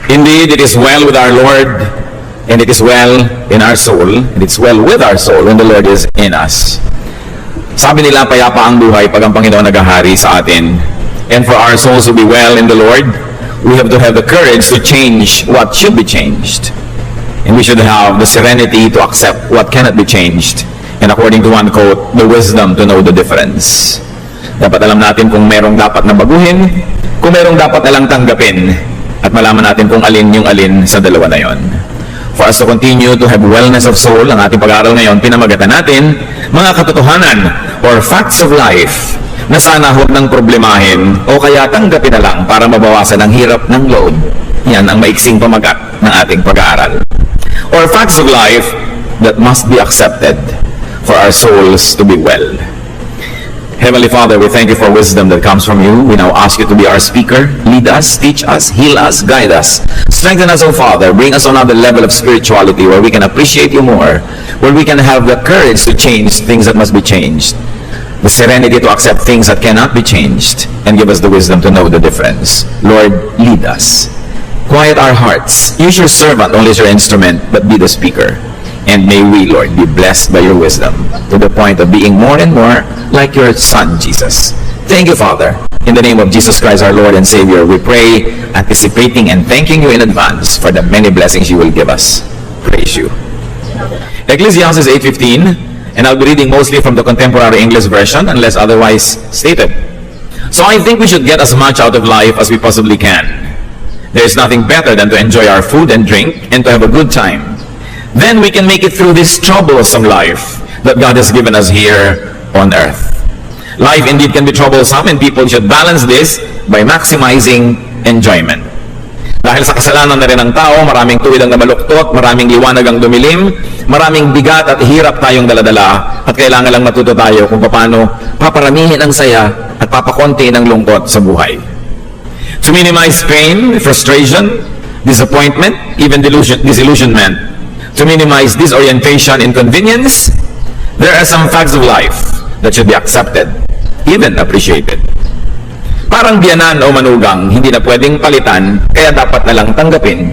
Indeed, it is well with our Lord, and it is well in our soul, and it's well with our soul when the Lord is in us. Sabi nila, payapa ang buhay pag ang Panginoon naghahari sa atin. And for our souls to be well in the Lord, we have to have the courage to change what should be changed. And we should have the serenity to accept what cannot be changed. And according to one quote, the wisdom to know the difference. Dapat alam natin kung merong dapat na baguhin, kung merong dapat na lang tanggapin, at malaman natin kung alin yung alin sa dalawa na yon. For us to continue to have wellness of soul, ang ating pag-aaral ngayon, pinamagatan natin mga katotohanan or facts of life na sana huwag nang problemahin o kaya tanggapin na lang para mabawasan ang hirap ng loob. Yan ang maiksing pamagat ng ating pag-aaral. Or facts of life that must be accepted for our souls to be well. Heavenly Father, we thank you for wisdom that comes from you. We now ask you to be our speaker. Lead us, teach us, heal us, guide us. Strengthen us, O Father. Bring us on another level of spirituality where we can appreciate you more, where we can have the courage to change things that must be changed, the serenity to accept things that cannot be changed, and give us the wisdom to know the difference. Lord, lead us. Quiet our hearts. Use your servant only as your instrument, but be the speaker. And may we, Lord, be blessed by your wisdom to the point of being more and more like your Son, Jesus. Thank you, Father. In the name of Jesus Christ, our Lord and Savior, we pray, anticipating and thanking you in advance for the many blessings you will give us. Praise you. Ecclesiastes 8:15, and I'll be reading mostly from the Contemporary English Version unless otherwise stated. So I think we should get as much out of life as we possibly can. There is nothing better than to enjoy our food and drink and to have a good time. Then we can make it through this troublesome life that God has given us here on earth. Life indeed can be troublesome, and people should balance this by maximizing enjoyment. Dahil sa kasalanan na rin ng tao, maraming tuwid ang nabaluktot, maraming liwanag ang dumilim, maraming bigat at hirap tayong daladala, at kailangan lang matuto tayo kung paano paparamihin ang saya at papakonti ng lungkot sa buhay. To minimize pain, frustration, disappointment, even disillusionment, to minimize disorientation, inconvenience, there are some facts of life that should be accepted, even appreciated. Parang biyanan o manugang, hindi na pwedeng palitan, kaya dapat na lang tanggapin.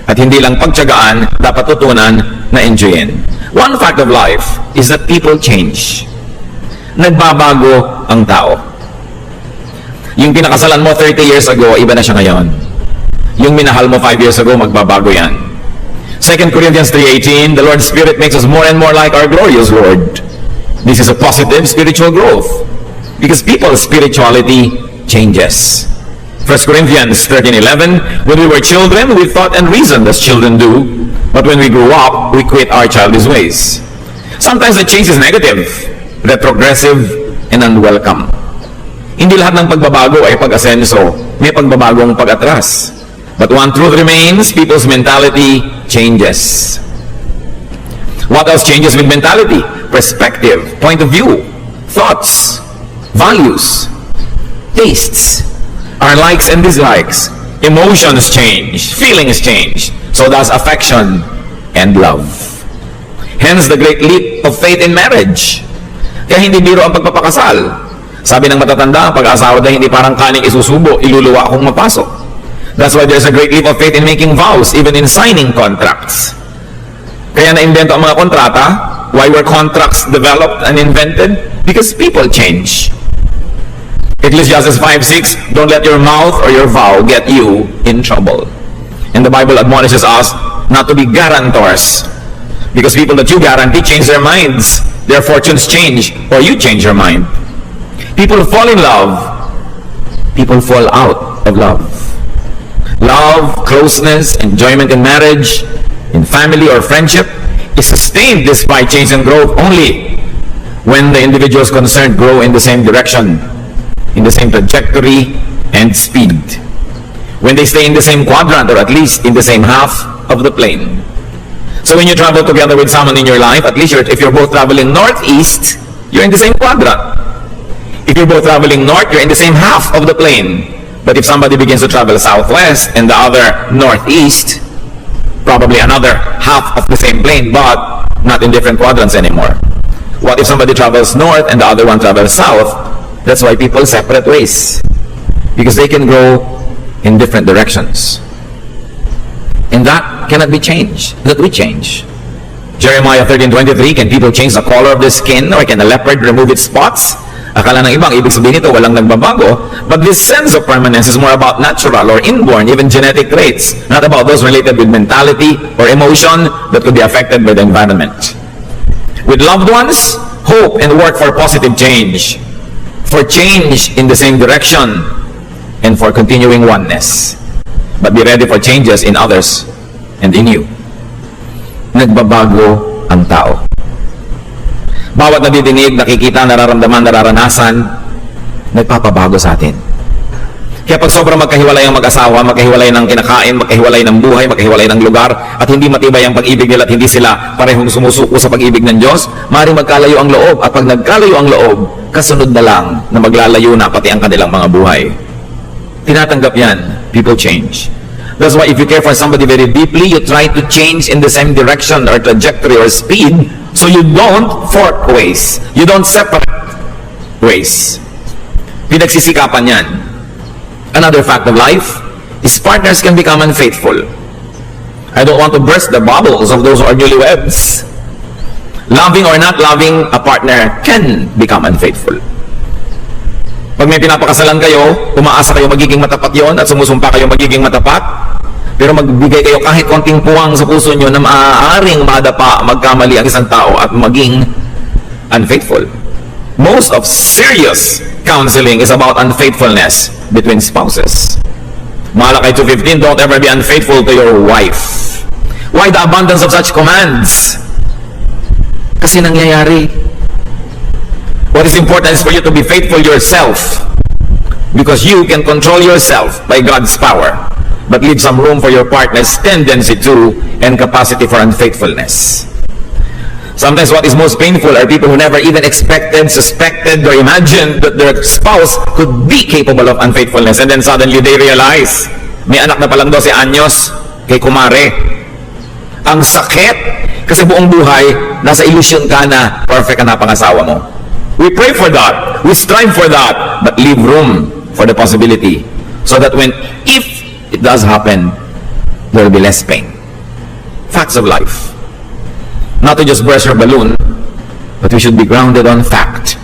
At hindi lang pagtiyagaan, dapat tutunan na enjoyin. One fact of life is that people change. Nagbabago ang tao. Yung pinakasalan mo 30 years ago, iba na siya ngayon. Yung minahal mo 5 years ago, magbabago yan. 2 Corinthians 3:18, the Lord's Spirit makes us more and more like our glorious Lord. This is a positive spiritual growth because people's spirituality changes. 1 Corinthians 13:11, when we were children, we thought and reasoned as children do, but when we grew up, we quit our childish ways. Sometimes the change is negative, retrogressive, and unwelcome. Hindi lahat ng pagbabago ay pag-asenso. May pagbabagong pag-atras. But one truth remains, people's mentality changes. What else changes with mentality? Perspective, point of view, thoughts, values, tastes, our likes and dislikes, emotions change, feelings change, so does affection and love. Hence the great leap of faith in marriage. Kaya hindi biro ang pagpapakasal. Sabi ng matatanda, ang pag-asawa na hindi parang kaning isusubo, iluluwa kung mapasok. That's why there's a great leap of faith in making vows, even in signing contracts. Kaya na-invento ang mga kontrata. Why were contracts developed and invented? Because people change. Ecclesiastes 5:6, don't let your mouth or your vow get you in trouble. And the Bible admonishes us not to be guarantors. Because people that you guarantee change their minds. Their fortunes change, or you change your mind. People fall in love. People fall out of love. Love, closeness, enjoyment in marriage, in family or friendship is sustained despite change and growth only when the individuals concerned grow in the same direction, in the same trajectory and speed. When they stay in the same quadrant or at least in the same half of the plane. So when you travel together with someone in your life, at least if you're both traveling northeast, you're in the same quadrant. If you're both traveling north, you're in the same half of the plane. But if somebody begins to travel southwest and the other northeast, probably another half of the same plane, but not in different quadrants anymore. What if somebody travels north and the other one travels south? That's why people separate ways. Because they can go in different directions. And that cannot be changed. That we change. Jeremiah 13:23, can people change the color of their skin, or can a leopard remove its spots? Akala ng ibang, ibig sabihin nito, walang nagbabago. But this sense of permanence is more about natural or inborn, even genetic traits, not about those related with mentality or emotion that could be affected by the environment. With loved ones, hope and work for positive change, for change in the same direction, and for continuing oneness. But be ready for changes in others and in you. Nagbabago ang tao. Bawat nadidinig, nakikita, nararamdaman, nararanasan, nagpapabago sa atin. Kaya pag sobrang magkahiwalay ang mag-asawa, magkahiwalay ng kinakain, magkahiwalay ng buhay, magkahiwalay ng lugar, at hindi matibay ang pag-ibig nila at hindi sila parehong sumusuko sa pag-ibig ng Diyos, maaaring magkalayo ang loob. At pag nagkalayo ang loob, kasunod na lang na maglalayo na pati ang kanilang mga buhay. Tinatanggap yan. People change. That's why if you care for somebody very deeply, you try to change in the same direction or trajectory or speed, so you don't fork ways. You don't separate ways. Pinagsisikapan yan. Another fact of life is partners can become unfaithful. I don't want to burst the bubbles of those who are newlyweds. Loving or not loving, a partner can become unfaithful. Pag may pinapakasalan kayo, umaasa kayo magiging matapat yon at sumusumpa kayo magiging matapat, pero magbigay kayo kahit konting puwang sa puso nyo na maaaring madapa, magkamali ang isang tao at maging unfaithful. Most of serious counseling is about unfaithfulness between spouses. Malakay 2:15, don't ever be unfaithful to your wife. Why the abundance of such commands? Kasi nangyayari. What is important is for you to be faithful yourself, because you can control yourself by God's power, but leave some room for your partner's tendency to and capacity for unfaithfulness. Sometimes what is most painful are people who never even expected, suspected, or imagined that their spouse could be capable of unfaithfulness, and then suddenly they realize, may anak na palang 12 anyos kay kumare. Ang sakit, kasi buong buhay, nasa illusion ka na perfect ka na pangasawa mo. We pray for that. We strive for that. But leave room for the possibility so that if it does happen, there will be less pain. Facts of life. Not to just burst your balloon, but we should be grounded on fact.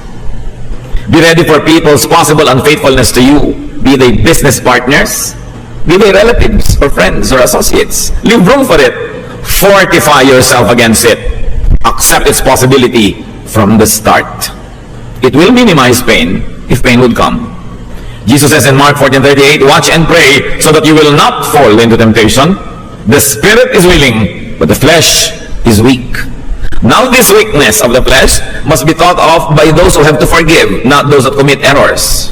Be ready for people's possible unfaithfulness to you. Be they business partners, be they relatives or friends or associates. Leave room for it. Fortify yourself against it. Accept its possibility from the start. It will minimize pain if pain would come. Jesus says in Mark 14:38, watch and pray so that you will not fall into temptation. The spirit is willing, but the flesh is weak. Now this weakness of the flesh must be thought of by those who have to forgive, not those that commit errors.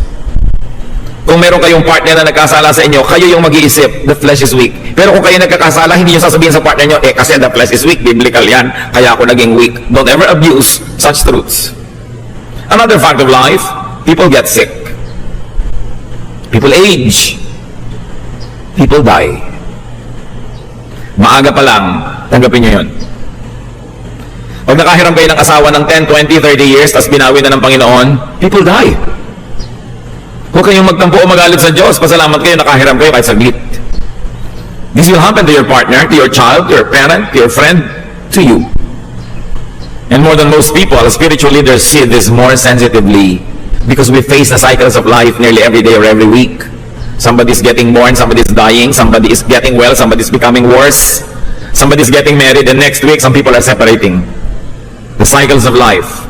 Kung meron kayong partner na nagkasala sa inyo, kayo yung mag-iisip, the flesh is weak. Pero kung kayo nagkakasala, hindi nyo sasabihin sa partner nyo, kasi the flesh is weak, biblical yan, kaya ako naging weak. Don't ever abuse such truths. Another fact of life, people get sick. People age. People die. Maaga pa lang, tanggapin nyo yun. Pag nakahiram kayo ng asawa ng 10, 20, 30 years, tapos binawi na ng Panginoon, people die. Huwag kayong magtampo o magalit sa Diyos, pasalamat kayo, nakahiram kayo kahit saglit. This will happen to your partner, to your child, to your parent, to your friend, to you. And more than most people, spiritual leaders see this more sensitively because we face the cycles of life nearly every day or every week. Somebody's getting born, somebody's dying, somebody is getting well, somebody's becoming worse, somebody's getting married, and next week some people are separating. The cycles of life.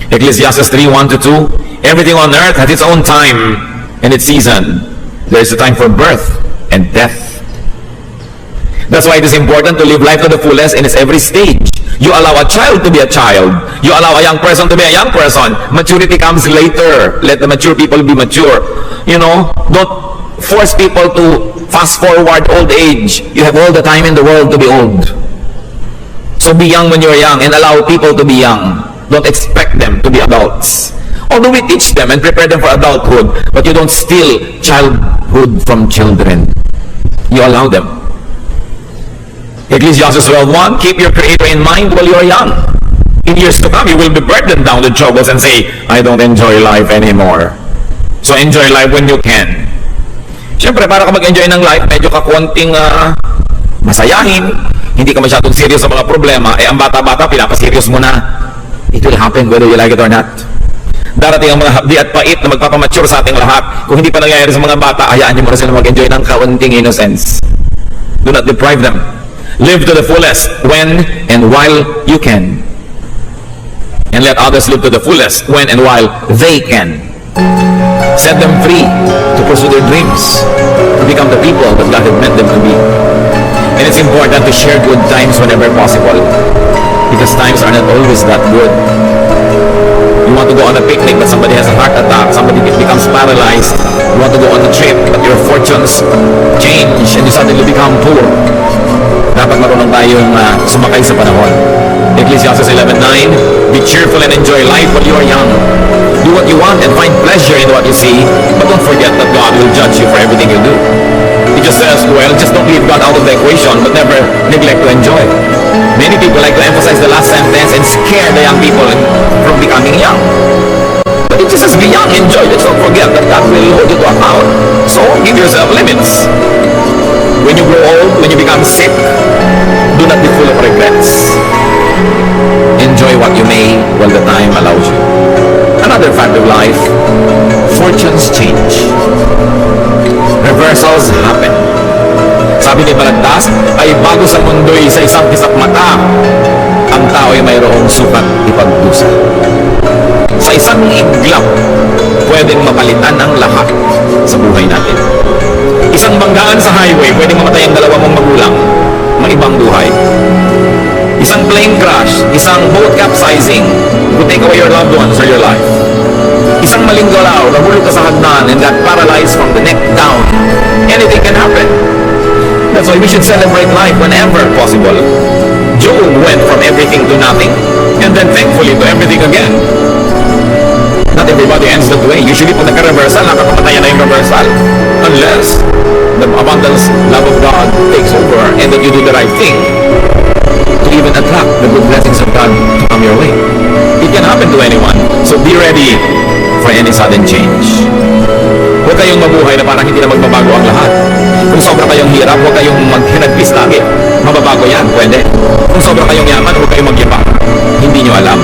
Ecclesiastes 3:1-2, everything on earth has its own time and its season. There is a time for birth and death. That's why it is important to live life to the fullest in its every stage. You allow a child to be a child. You allow a young person to be a young person. Maturity comes later. Let the mature people be mature. You know, don't force people to fast forward old age. You have all the time in the world to be old. So be young when you're young and allow people to be young. Don't expect them to be adults. Although we teach them and prepare them for adulthood, but you don't steal childhood from children. You allow them. Ecclesiastes 12:1, keep your Creator in mind while you are young. In years to come, you will be burdened down with troubles and say, I don't enjoy life anymore. So enjoy life when you can. Siyempre, para ka mag-enjoy ng life, medyo ka konting masayahin, hindi ka masyadong serious sa mga problema, ang bata-bata, pinapaserious mo na. It will happen whether you like it or not. Darating ang mga hapdi at pait na magpapamature sa ating lahat. Kung hindi pa nangyayari sa mga bata, hayaan niyo muna sila mag-enjoy ng kaunting innocence. Do not deprive them. Live to the fullest when and while you can. And let others live to the fullest when and while they can. Set them free to pursue their dreams, to become the people that God had meant them to be. And it's important to share good times whenever possible, because times are not always that good. You want to go on a picnic but somebody has a heart attack, somebody becomes paralyzed. You want to go on a trip but your fortunes change and you suddenly become poor. Dapat marunong tayong sumakay sa panahon. Ecclesiastes 11:9, be cheerful and enjoy life while you are young. Do what you want and find pleasure in what you see, but don't forget that God will judge you for everything you do. He just says, well, just don't leave God out of the equation, but never neglect to enjoy. Many people like to emphasize the last sentence and scare the young people from becoming young. But it just says, be young, enjoy. Let's not forget that God will hold you to account. So give yourself limits. When you grow old, when you become sick, do not be full of regrets. Enjoy what you may while the time allows you. Another fact of life, fortunes change. Reversals happen. Sabi ni Balagtas, ay bago sa mundo'y sa isang kisap mata, ang tao ay mayroong sukat ipagdusa. Sa isang iglap, pwedeng mapalitan ang lahat sa buhay natin. Isang banggaan sa highway, pwedeng mamatay ang dalawa mong magulang, maibang buhay. Isang plane crash, isang boat capsizing could take away your loved ones or your life. Isang maling galaw, nahulog ka sa hagdan and got paralyzed from the neck down. Anything can happen. That's why we should celebrate life whenever possible. Job went from everything to nothing and then thankfully to everything again. Not everybody ends that way. Usually pag nagka-reversal, nakakapatayan na yung reversal. Unless the abundance love of God takes over and that you do the right thing to even attract the good blessings of God to come your way. It can happen to anyone. So be ready for any sudden change. Huwag kayong mabuhay na parang hindi na magbabago ang lahat. Kung sobra kayong hirap, huwag kayong maghinagpis lagi. Mababago yan, pwede. Kung sobra kayong yaman, huwag kayong magyabang. Hindi nyo alam.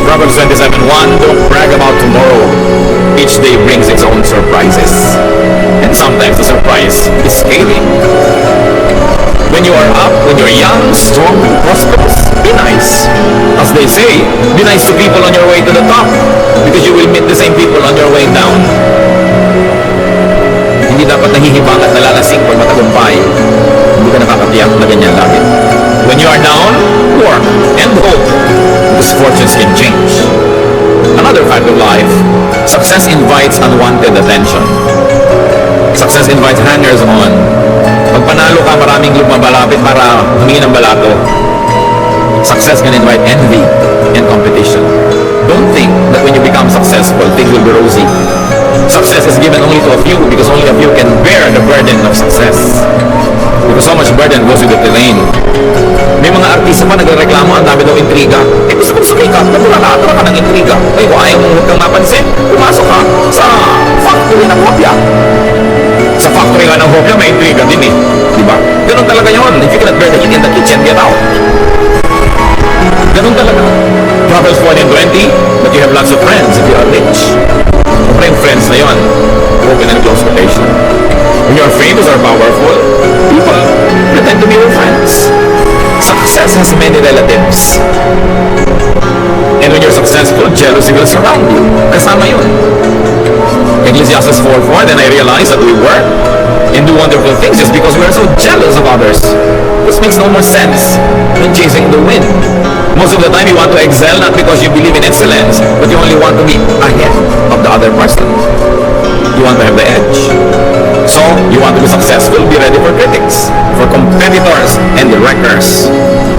Proverbs 27:1, don't brag about tomorrow. Each day brings its own surprises. And sometimes the surprise is scary. When you are up, when you're young, strong, and prosperous, be nice. As they say, be nice to people on your way to the top, because you will meet the same people on your way down. Hindi dapat nahihibang at nalalasing pag matagumpay. Hindi ka nakakatiyak na ganyan lagi. When you are down, work and hope, because fortunes can change. Another fact of life, success invites unwanted attention. Success invites hangers-on. Pag panalo ka, maraming lumabalapit para humingi ng balato. Success can invite envy and competition. Don't think that when you become successful, things will be rosy. Success is given only to a few because only a few can bear the burden of success. Because so much burden goes with the terrain. May mga artista pa nagreklamo, ang dami daw intriga. Eh gusto kong sumikat, natulala ka ng intriga. Ay, ayaw mo huwag kang mapansin. Pumasok ka sa factory ng hopya. Sa factory nga ng hopya, may intriga din eh. Diba? Ganun talaga yun. If you cannot bear the heat in the kitchen, get out. Ganun talaga. Proverbs 4:20, but you have lots of friends if you are rich. Siyempre yung friends na yun, open and close relation. When you are famous or powerful, people pretend to be your friends. Success has many relatives. And when you're successful, jealousy will surround you. Kasama yun. Ecclesiastes 4:4, then I realized that we work and do wonderful things just because we are so jealous of others. This makes no more sense than chasing the wind. Most of the time you want to excel not because you believe in excellence, but you only want to be ahead of the other person. You want to have the edge. So, you want to be successful, be ready for critics, for competitors, and the wreckers.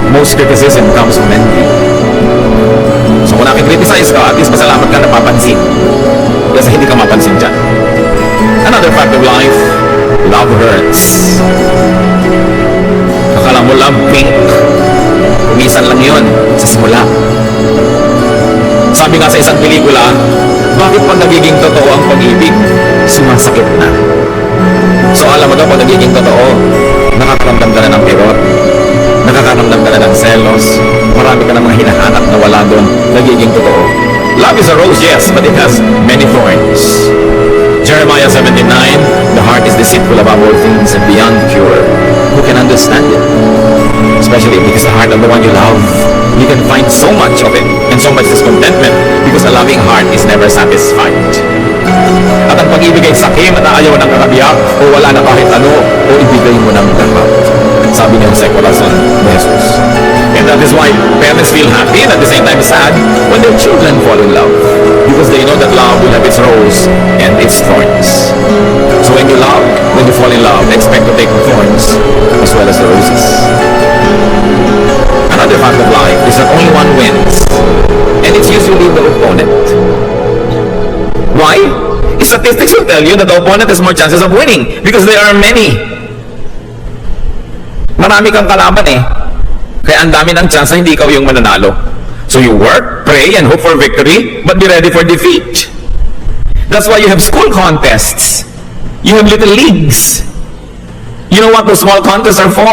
Most criticism comes from envy. So, kung nakikriticize ka, at least masalamat ka napapansin. Kasi hindi ka mapansin dyan. Another fact of life, love hurts. Akala mo love pink. Kumisan lang yun sa simula. Sabi nga sa isang pelikula, bakit pag nagiging totoo ang pag-ibig, sumasakit na? So alam mo daw pag nagiging totoo, Nakakaramdam ka na ng kirot. Nakakaramdam ka na ng selos. Marami ka na mga hinahanap na wala doon. Nagiging totoo. Love is a rose, yes, but it has many thorns. Jeremiah 17:9, the heart is deceitful above all things and beyond cure. Who can understand it? Especially if it is the heart of the one you love. You can find so much of it and so much discontentment because a loving heart is never satisfied. At ang pag-ibig ay sakim at ayaw ng kakabiyak o wala na kahit ano o ibigay mo ng lahat. Sabi niya sa Corazon ni Jesus. And that is why parents feel happy and at the same time sad when their children fall in love. Because they know that love will have its rose and its thorns. So when you love, when you fall in love, expect to take the thorns as well as the roses. Another fact of life is that only one wins. And it's usually the opponent. Why? Statistics will tell you that the opponent has more chances of winning because there are many. Marami kang kalaban eh. Kaya ang dami ng chance na hindi ikaw yung mananalo. So you work, pray, and hope for victory, but be ready for defeat. That's why you have school contests. You have little leagues. You know what those small contests are for?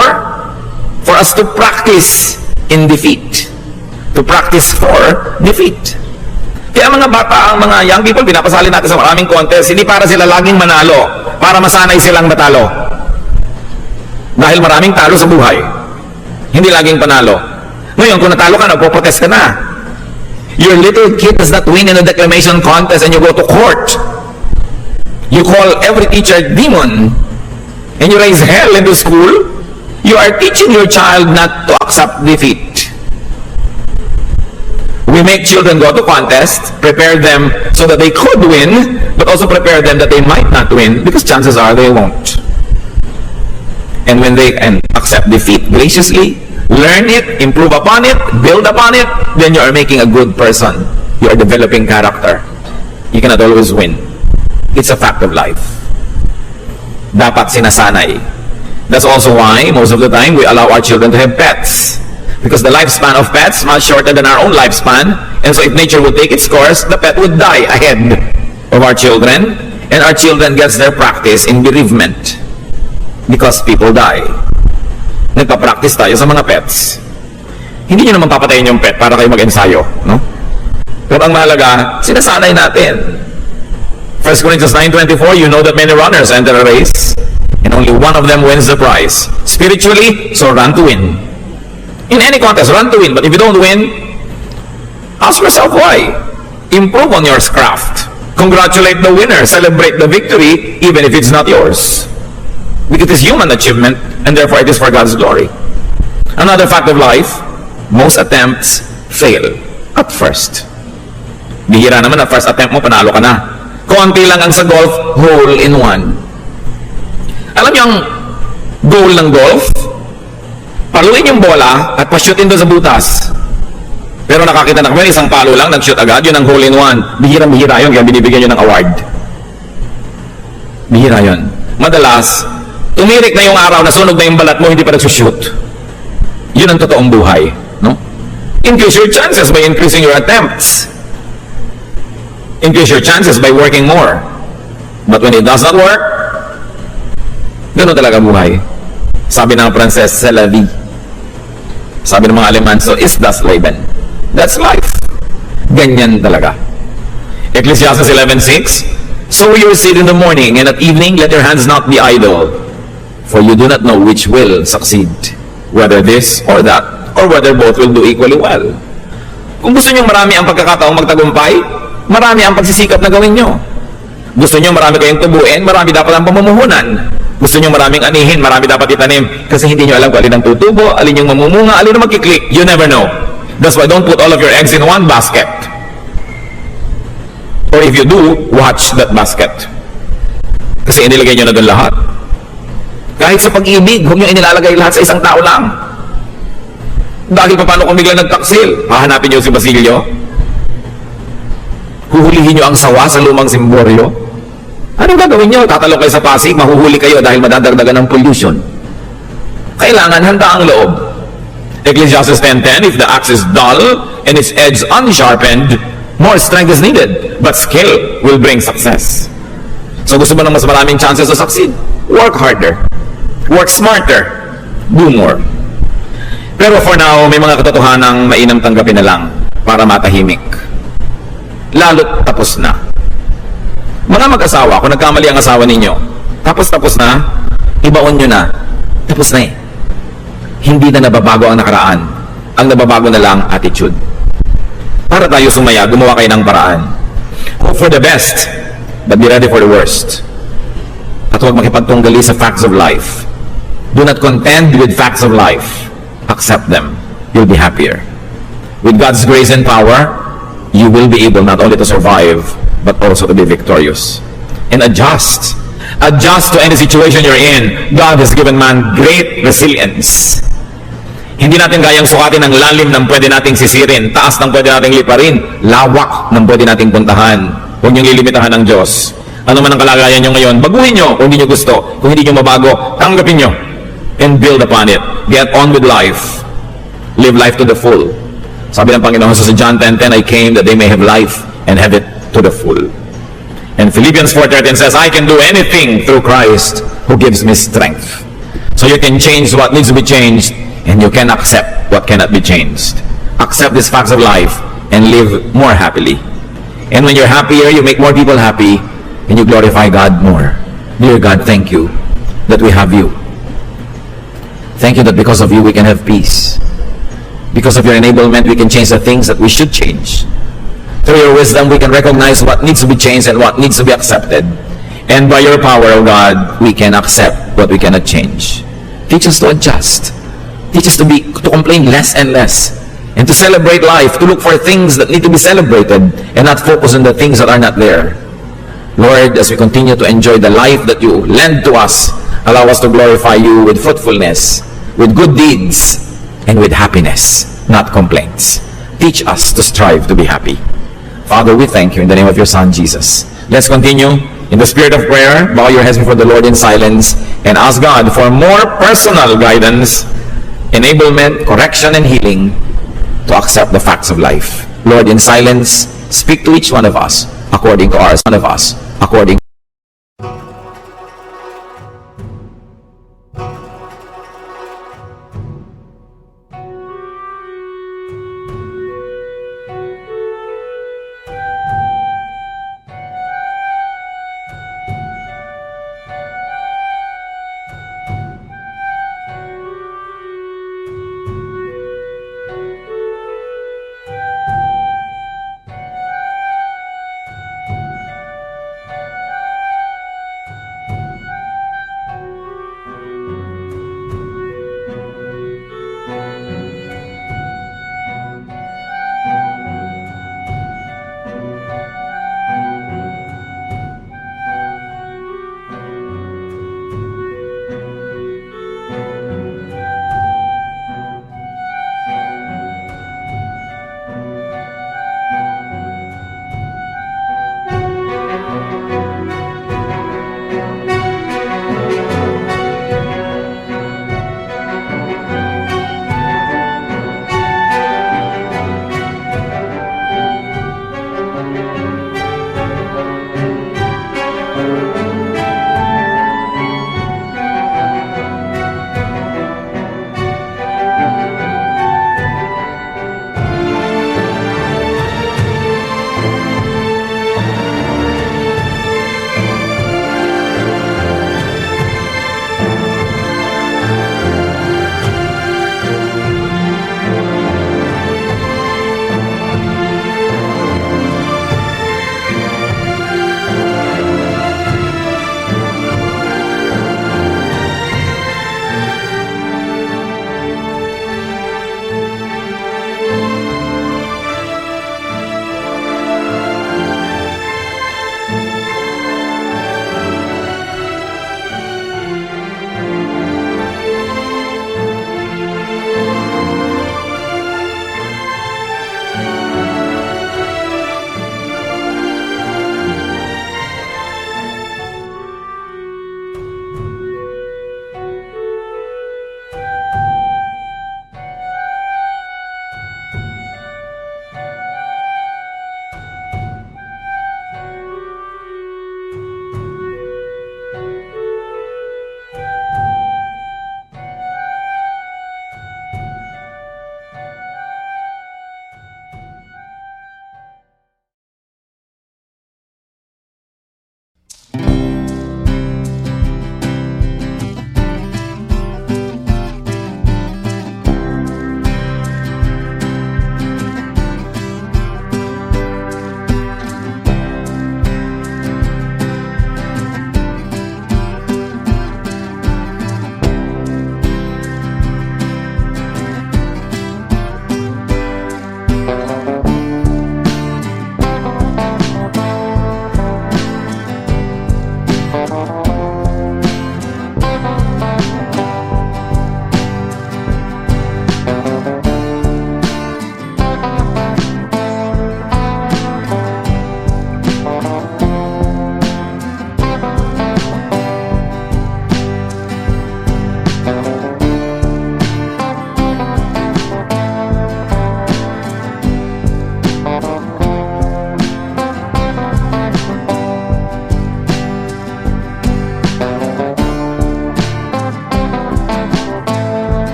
For us to practice in defeat. To practice for defeat. Kaya mga bata, ang mga young people, pinapasali natin sa maraming contest, hindi para sila laging manalo, para masanay silang matalo. Dahil maraming talo sa buhay. Hindi laging panalo. Ngayon, kung natalo ka, nagpo-protest ka na. Your little kid does not win in a declamation contest and you go to court. You call every teacher demon and you raise hell into school. You are teaching your child not to accept defeat. We make children go to contests, prepare them so that they could win, but also prepare them that they might not win because chances are they won't. And when they can accept defeat graciously, learn it, improve upon it, build upon it, then you are making a good person. You are developing character. You cannot always win. It's a fact of life. Dapat sinasanay. That's also why most of the time we allow our children to have pets. Because the lifespan of pets is much shorter than our own lifespan. And so if nature would take its course, the pet would die ahead of our children. And our children gets their practice in bereavement. Because people die. Nagpa-practice tayo sa mga pets. Hindi nyo naman papatayin yung pet para kayo mag-ensayo. No? Pero ang mahalaga, sinasanay natin. 1 Corinthians 9:24, you know that many runners enter a race and only one of them wins the prize. Spiritually, so run to win. In any contest, run to win. But if you don't win, ask yourself why. Improve on your craft. Congratulate the winner. Celebrate the victory, even if it's not yours. Because it is human achievement, and therefore it is for God's glory. Another fact of life, most attempts fail at first. Bihira naman na first attempt mo, panalo ka na. Konti lang ang sa golf, hole in one. Alam niyo ang goal ng golf? Paluin yung bola at pa-shootin doon sa butas. Pero nakakita na kami, isang palo lang, nag-shoot agad, yun ang hole in one. Bihira yun, kaya binibigyan yun ng award. Bihira yun. Madalas, tumirik na yung araw, nasunog na yung balat mo, hindi pa nagsushoot. Yun ang totoong buhay. No? Increase your chances by increasing your attempts. Increase your chances by working more. But when it does not work, gano'n talaga buhay. Sabi ng Pranses, c'est la vie. Sabi ng mga Aleman, so is das Leben. That's life. Ganyan talaga. Ecclesiastes 11:6, sow your seed in the morning, and at evening let your hands not be idle. For you do not know which will succeed, whether this or that, or whether both will do equally well. Kung gusto nyo marami ang pagkakataong magtagumpay, marami ang pagsisikap na gawin nyo. Gusto nyo marami kayong tubuin, marami dapat ang pamumuhunan. Gusto nyo maraming anihin, marami dapat itanim. Kasi hindi nyo alam kung alin ang tutubo, alin yung mamumunga, alin ang magkiklik. You never know. That's why don't put all of your eggs in one basket. Or if you do, watch that basket. Kasi inilagay nyo na doon lahat. Kahit sa pag-ibig, huwag nyo inilalagay lahat sa isang tao lang. Dahil paano kung biglang nagtaksil? Hahanapin nyo si Basilio? Huhulihin nyo ang sawa sa lumang simboryo? Anong gagawin nyo? Tatalok kayo sa Pasig, mahuhuli kayo dahil madadagdagan ng pollution. Kailangan handa ang loob. Ecclesiastes 10:10, if the axe is dull and its edge unsharpened, more strength is needed, but skill will bring success. So gusto mo ng mas maraming chances to succeed? Work harder. Work smarter. Do more. Pero for now, may mga katotohanang mainam tanggapin na lang para matahimik. Lalo't tapos na. Mga mag-asawa, kung nagkamali ang asawa ninyo, tapos na, ibaon nyo na. Tapos na eh. Hindi na nababago ang nakaraan. Ang nababago na lang attitude. Para tayo sumaya, gumawa kayo ng paraan. Hope for the best, but be ready for the worst. At huwag makipagtunggali sa facts of life. Do not contend with facts of life. Accept them. You'll be happier. With God's grace and power, you will be able not only to survive, but also to be victorious. And adjust. Adjust to any situation you're in. God has given man great resilience. Hindi natin kayang sukatin ang lalim ng pwede nating sisirin, taas ng pwede nating liparin, lawak ng pwede nating puntahan. Huwag niyong lilimitahan ng Diyos. Ano man ang kalagayan nyo ngayon, baguhin nyo kung hindi nyo gusto. Kung hindi nyo mabago, tanggapin nyo and build upon it. Get on with life. Live life to the full. Sabi ng Panginoon sa John 10:10, I came that they may have life and have it to the full. And Philippians 4:13 says, I can do anything through Christ who gives me strength. So you can change what needs to be changed, and you can accept what cannot be changed. Accept these facts of life and live more happily. And when you're happier, you make more people happy, and you glorify God more. Dear God, thank you that we have you. Thank you that because of you we can have peace. Because of your enablement, we can change the things that we should change. Through your wisdom, we can recognize what needs to be changed and what needs to be accepted. And by your power, O God, we can accept what we cannot change. Teach us to adjust. Teach us to complain less and less. And to celebrate life, to look for things that need to be celebrated and not focus on the things that are not there. Lord, as we continue to enjoy the life that you lend to us, allow us to glorify you with fruitfulness, with good deeds, and with happiness, not complaints. Teach us to strive to be happy. Father, we thank you in the name of your Son, Jesus. Let's continue in the spirit of prayer. Bow your heads before the Lord in silence and ask God for more personal guidance, enablement, correction, and healing to accept the facts of life. Lord, in silence, speak to each one of us according to